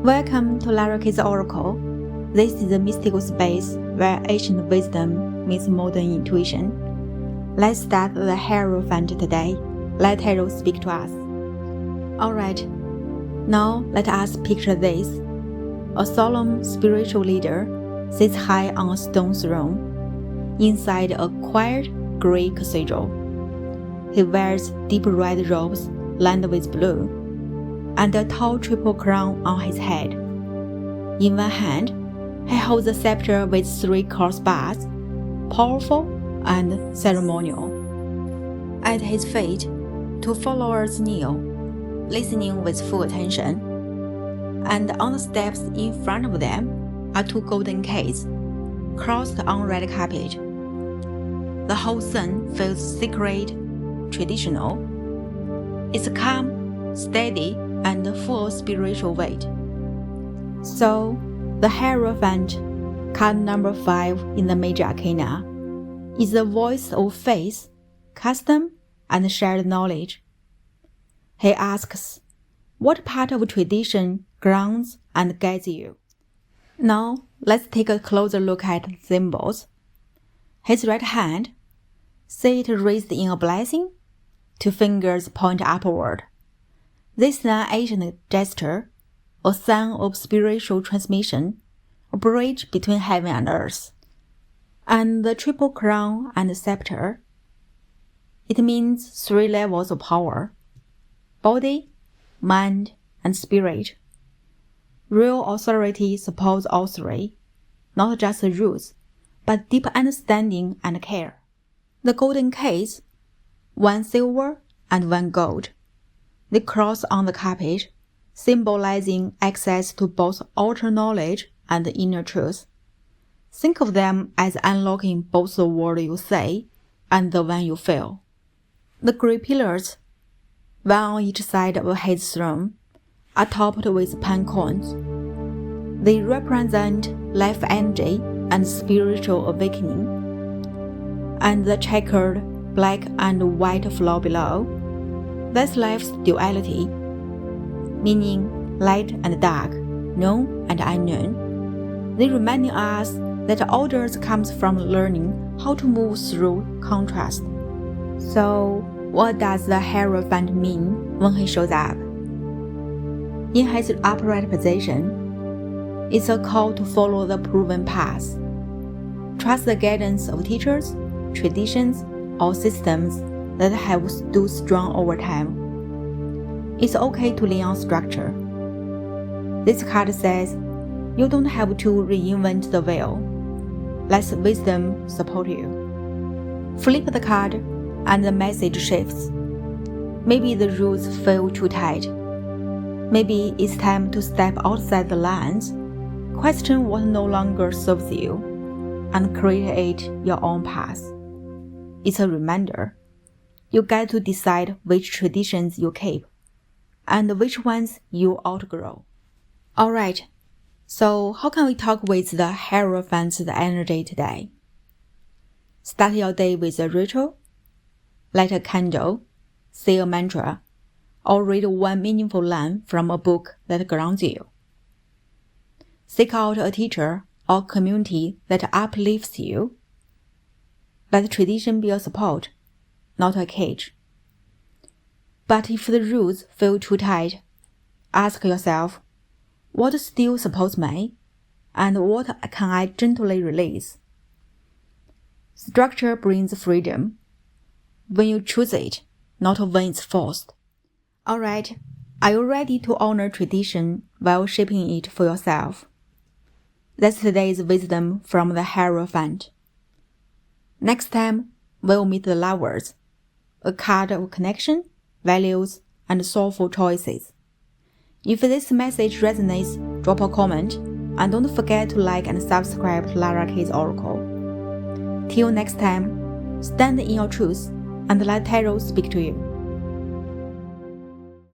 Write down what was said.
Welcome to LaraK's Oracle. This is a mystical space where ancient wisdom meets modern intuition. Let's start the Hierophant today. Let Tarot speak to us. Alright, now let us picture this. A solemn spiritual leader sits high on a stone throne inside a quiet grey cathedral. He wears deep red robes lined with blue, and a tall triple crown on his head. In one hand, he holds a scepter with 3 crossbars, powerful and ceremonial. At his feet, 2 followers kneel, listening with full attention, and on the steps in front of them are 2 golden keys, crossed on red carpet. The whole scene feels sacred, traditional. It's calm, steady, and full of spiritual weight. So, the Hierophant, card number 5 in the Major Arcana, is the voice of faith, custom, and shared knowledge. He asks, what part of tradition grounds and guides you? Now, let's take a closer look at the symbols. His right hand, see it raised in a blessing? 2 fingers point upward. This is an ancient gesture, a sign of spiritual transmission, a bridge between heaven and earth. And the triple crown and scepter, it means 3 levels of power: body, mind, and spirit. Real authority supports all 3, not just the rules, but deep understanding and care. The golden keys, 1 silver and 1 gold. They cross on the carpet, symbolizing access to both outer knowledge and inner truth. Think of them as unlocking both the world you say and the one you feel. The grey pillars, 1 on each side of his throne, are topped with pine cones. They represent life energy and spiritual awakening. And the checkered black and white floor below, that's life's duality, meaning light and dark, known and unknown. They reminding us that order comes from learning how to move through contrast. So, what does the Hierophant mean when he shows up? In his upright position, it's a call to follow the proven path. Trust the guidance of teachers, traditions, or systems that have stood strong over time. It's okay to lean on structure. This card says, you don't have to reinvent the wheel. Let wisdom support you. Flip the card, and the message shifts. Maybe the rules feel too tight. Maybe it's time to step outside the lines, question what no longer serves you, and create your own path. It's a reminder. You get to decide which traditions you keep, and which ones you outgrow. Alright, so how can we talk with the Hierophant's energy today? Start your day with a ritual, light a candle, say a mantra, or read 1 meaningful line from a book that grounds you. Seek out a teacher or community that uplifts you. Let tradition be a support, not a cage. But if the rules feel too tight, ask yourself, what still supports me, and what can I gently release? Structure brings freedom when you choose it, not when it's forced. Alright, are you ready to honor tradition while shaping it for yourself? That's today's wisdom from the Hierophant. Next time, we'll meet the Lovers, a card of connection, values, and soulful choices. If this message resonates, drop a comment, and don't forget to like and subscribe to LaraK's Oracle. Till next time, stand in your truth and let Tarot speak to you.